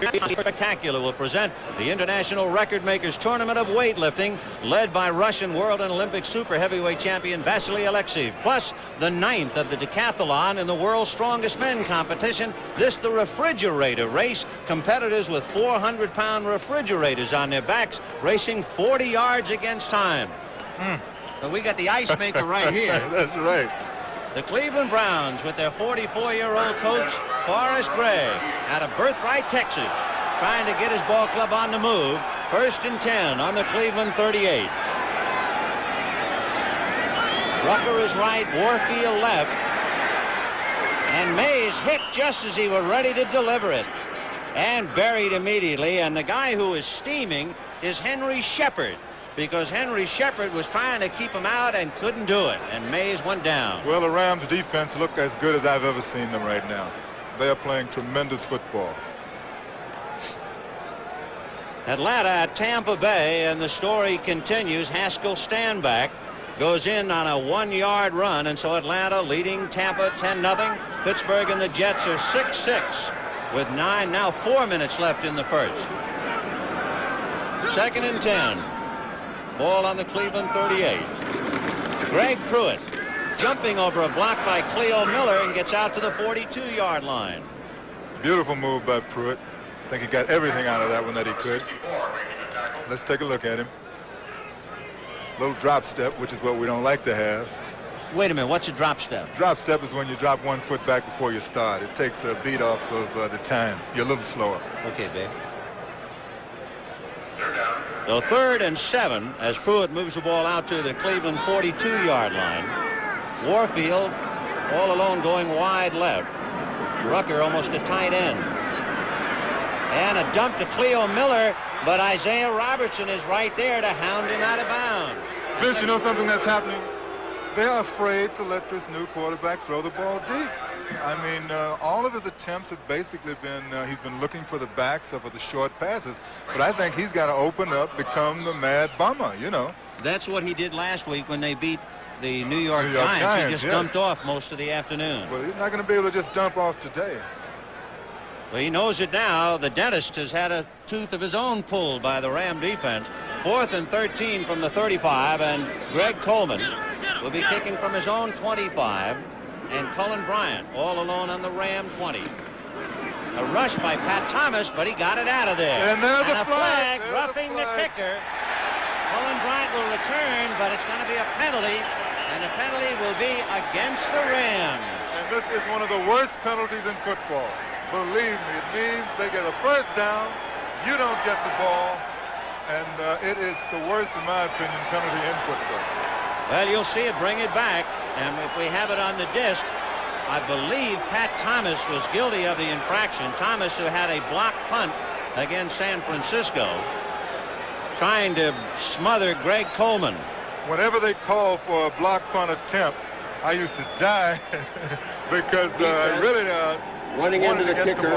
Spectacular will present the International Record Makers Tournament of Weightlifting, led by Russian World and Olympic Super Heavyweight Champion Vasily Alexeyev, plus the 9th of the decathlon in the World's Strongest Men competition. This the refrigerator race. Competitors with 400-pound refrigerators on their backs, racing 40 yards against time. So we got the ice maker right here. That's right. The Cleveland Browns with their 44-year-old coach, Forrest Gray, out of Birthright, Texas, trying to get his ball club on the move. 1st and 10 on the Cleveland 38. Rucker is right, Warfield left. And Mays hit just as he was ready to deliver it. And buried immediately. And the guy who is steaming is Henry Shepard, because Henry Shepard was trying to keep him out and couldn't do it, and Mays went down. Well, the Rams defense look as good as I've ever seen them right now. They are playing tremendous football. Atlanta at Tampa Bay, and the story continues. Haskell Standback goes in on a 1-yard run, and so Atlanta leading Tampa 10-0. Pittsburgh and the Jets are 6-6 with 4 minutes left in the first. 2nd and 10. Ball on the Cleveland 38. Greg Pruitt jumping over a block by Cleo Miller and gets out to the 42-yard line. Beautiful move by Pruitt. I think he got everything out of that one that he could. Let's take a look at him. Little drop step, which is what we don't like to have. Wait a minute, what's a drop step? Drop step is when you drop 1 foot back before you start. It takes a beat off of the time. You're a little slower. Okay, babe. So 3rd and 7 as Pruitt moves the ball out to the Cleveland 42-yard line. Warfield all alone going wide left. Rucker almost a tight end. And a dump to Cleo Miller, but Isaiah Robertson is right there to hound him out of bounds. Vince, you know something that's happening? They are afraid to let this new quarterback throw the ball deep. I mean, all of his attempts have basically been, he's been looking for the backs or for the short passes. But I think he's got to open up, become the mad bummer, you know. That's what he did last week when they beat the New York Giants. He just dumped off most of the afternoon. Well, he's not going to be able to just dump off today. Well, he knows it now. The dentist has had a tooth of his own pulled by the Ram defense. 4th and 13 from the 35, and Greg Coleman will be kicking from his own 25, and Cullen Bryant all alone on the Ram 20. A rush by Pat Thomas, but he got it out of there. And there's a flag There's roughing the kicker. Cullen Bryant will return, but it's going to be a penalty, and the penalty will be against the Rams. And this is one of the worst penalties in football. Believe me, it means they get a first down, you don't get the ball, and it is the worst, in my opinion, penalty in football. Well, you'll see it bring it back, and if we have it on the disc, I believe Pat Thomas was guilty of the infraction. Thomas, who had a block punt against San Francisco, trying to smother Greg Coleman. Whenever they call for a block punt attempt, I used to die because I really running into the kicker.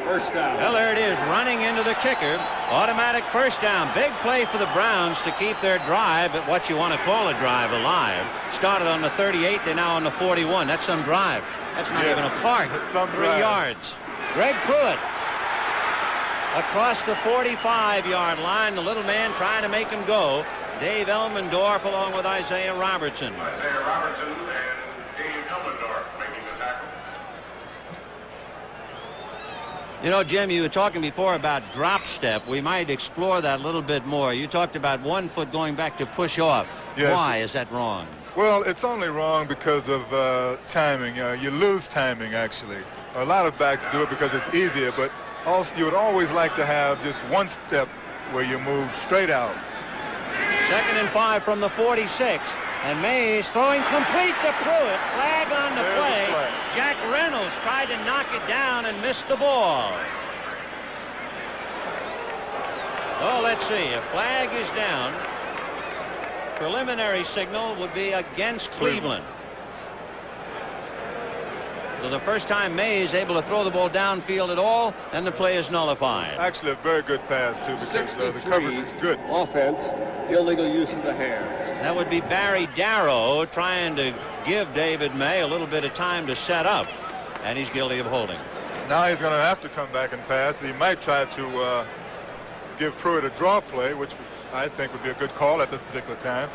First down. Well, there it is, running into the kicker. Automatic first down. Big play for the Browns to keep their drive, but what you want to call a drive, alive. Started on the 38, they're now on the 41. That's some drive. That's not even a park. 3 yards. Greg Pruitt across the 45-yard line. The little man trying to make him go. Dave Elmendorf along with Isaiah Robertson. Isaiah Robertson and Dave Elmendorf making the tackle. You know, Jim, you were talking before about drop step. We might explore that a little bit more. You talked about 1 foot going back to push off. Yes. Why is that wrong? Well, it's only wrong because of timing. You lose timing, actually. A lot of backs do it because it's easier, but also you would always like to have just 1 step where you move straight out. 2nd and 5 from the 46. And Mays throwing complete to Pruitt. Flag on the play. Jack Reynolds tried to knock it down and missed the ball. Oh, let's see. A flag is down. Preliminary signal would be against Cleveland. So the first time Mays able to throw the ball downfield at all, and the play is nullified. Actually, a very good pass, too, because the coverage is good. Offense, illegal use of the hands. That would be Barry Darrow trying to give David May a little bit of time to set up, and he's guilty of holding. Now he's going to have to come back and pass. He might try to give Pruitt a draw play, which I think would be a good call at this particular time.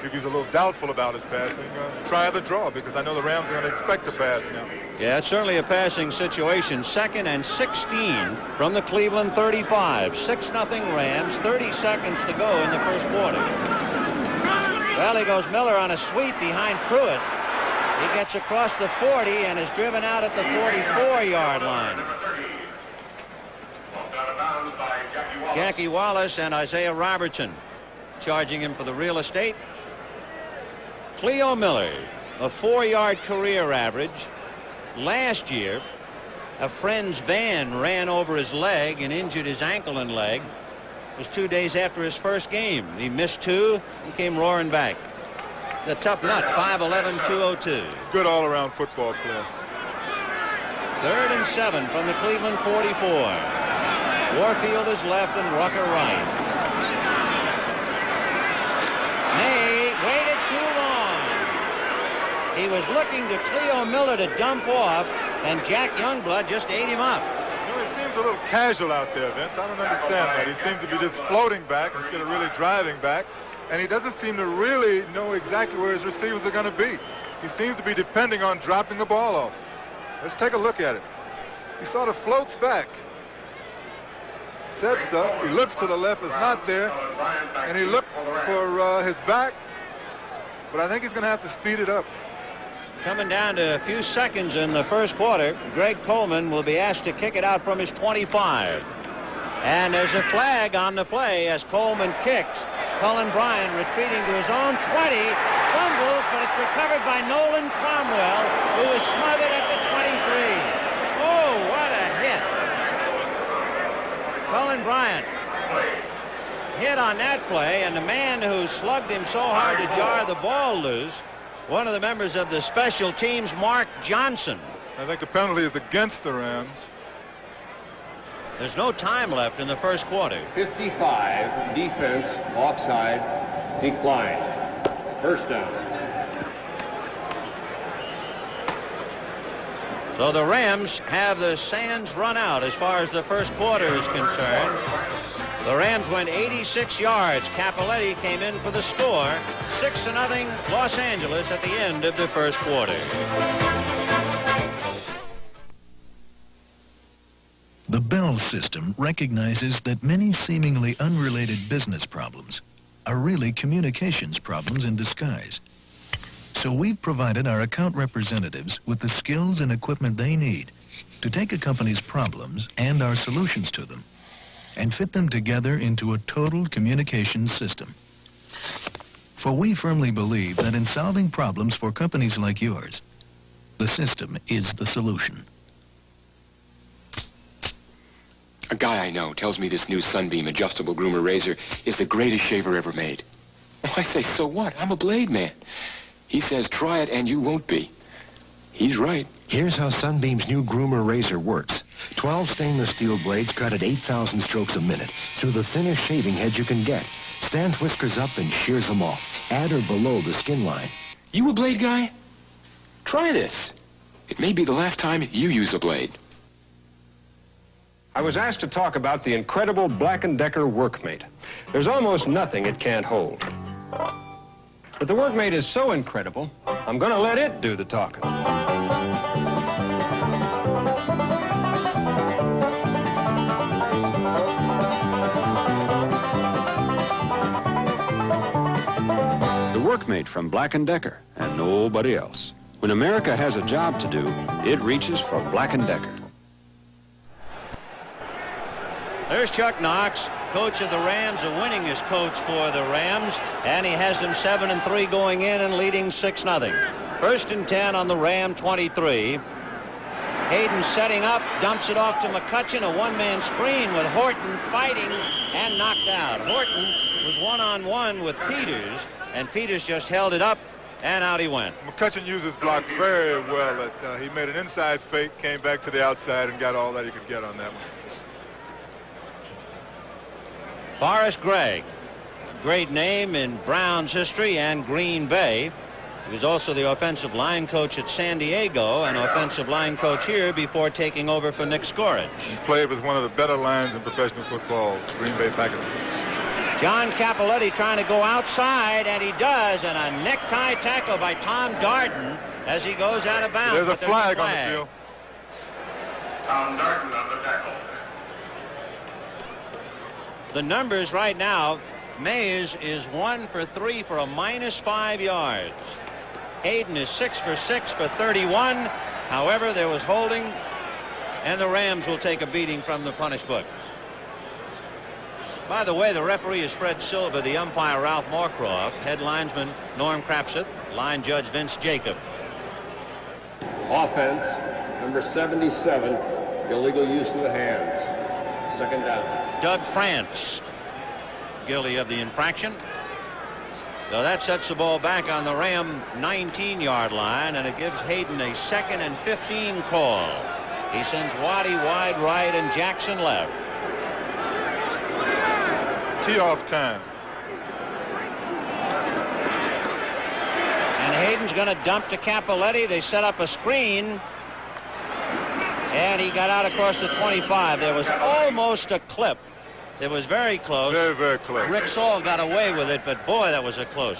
If he's a little doubtful about his passing, try the draw, because I know the Rams are going to expect a pass now. Yeah, it's certainly a passing situation. 2nd and 16 from the Cleveland 35. 6-0 Rams. 30 seconds to go in the first quarter. Well, he goes Miller on a sweep behind Pruitt. He gets across the 40 and is driven out at the 44-yard line. Jackie Wallace and Isaiah Robertson charging him for the real estate. Cleo Miller, a 4-yard career average. Last year, a friend's van ran over his leg and injured his ankle and leg. It was 2 days after his first game. He missed 2. He came roaring back. The tough nut, 5'11", 202. Good all-around football player. 3rd and 7 from the Cleveland 44. Warfield is left and Rucker right. May waited too long. He was looking to Cleo Miller to dump off, and Jack Youngblood just ate him up. You know, he seems a little casual out there, Vince. I don't understand that. He seems to be just floating back instead of really driving back. And he doesn't seem to really know exactly where his receivers are going to be. He seems to be depending on dropping the ball off. Let's take a look at it. He sort of floats back. Sets up. He looks to the left. It's not there. And he looked for his back. But I think he's going to have to speed it up. Coming down to a few seconds in the first quarter, Greg Coleman will be asked to kick it out from his 25. And there's a flag on the play as Coleman kicks. Cullen Bryant retreating to his own 20, fumbles, but it's recovered by Nolan Cromwell, who is smothered at the 23. Oh, what a hit. Cullen Bryant hit on that play, and the man who slugged him so hard to jar the ball loose, one of the members of the special teams, Mark Johnson. I think the penalty is against the Rams. There's no time left in the first quarter. 55, defense, offside, decline. First down. So the Rams have the sands run out as far as the first quarter is concerned. The Rams went 86 yards. Capoletti came in for the score. 6-0 Los Angeles at the end of the first quarter. The Bell system recognizes that many seemingly unrelated business problems are really communications problems in disguise. So we've provided our account representatives with the skills and equipment they need to take a company's problems and our solutions to them and fit them together into a total communications system. For we firmly believe that in solving problems for companies like yours, the system is the solution. A guy I know tells me this new Sunbeam adjustable groomer razor is the greatest shaver ever made. Oh, I say, so what? I'm a blade man. He says, try it and you won't be. He's right. Here's how Sunbeam's new groomer razor works. 12 stainless steel blades cut at 8,000 strokes a minute through the thinnest shaving head you can get. Stands whiskers up and shears them off, at or below the skin line. You a blade guy? Try this. It may be the last time you use a blade. I was asked to talk about the incredible Black & Decker Workmate. There's almost nothing it can't hold. But the Workmate is so incredible, I'm going to let it do the talking. The Workmate from Black & Decker and nobody else. When America has a job to do, it reaches for Black & Decker. There's Chuck Knox, coach of the Rams, a winningest coach for the Rams, and he has them 7-3 going in and leading 6-0. 1st and 10 on the Ram 23. Hayden setting up, dumps it off to McCutcheon, a one-man screen with Horton fighting and knocked out. Horton was one-on-one with Peters, and Peters just held it up, and out he went. McCutcheon used his block very well. He made an inside fake, came back to the outside, and got all that he could get on that one. Forrest Gregg, great name in Browns history and Green Bay. He was also the offensive line coach at San Diego and offensive line coach here before taking over for Nick Skorich. He played with one of the better lines in professional football, Green Bay Packers. John Cappelletti trying to go outside, and he does, and a necktie tackle by Tom Darden as he goes out of bounds. There's a flag on the field. Tom Darden on the tackle. The numbers right now, Mays is 1 for 3 for a -5 yards. Hayden is 6 for 6 for 31. However, there was holding, and the Rams will take a beating from the punish book. By the way, the referee is Fred Silva, the umpire Ralph Moorcroft, head linesman Norm Crapseth, line judge Vince Jacob. Offense, number 77, illegal use of the hands. Second down. Doug France, guilty of the infraction. So that sets the ball back on the Ram 19-yard line, and it gives Hayden a 2nd and 15 call. He sends Waddy wide right and Jackson left. Tee-off time. And Hayden's going to dump to Cappelletti. They set up a screen, and he got out across the 25. There was almost a clip. It was very close. Very, very close. Rick Saul got away with it, but boy, that was a close.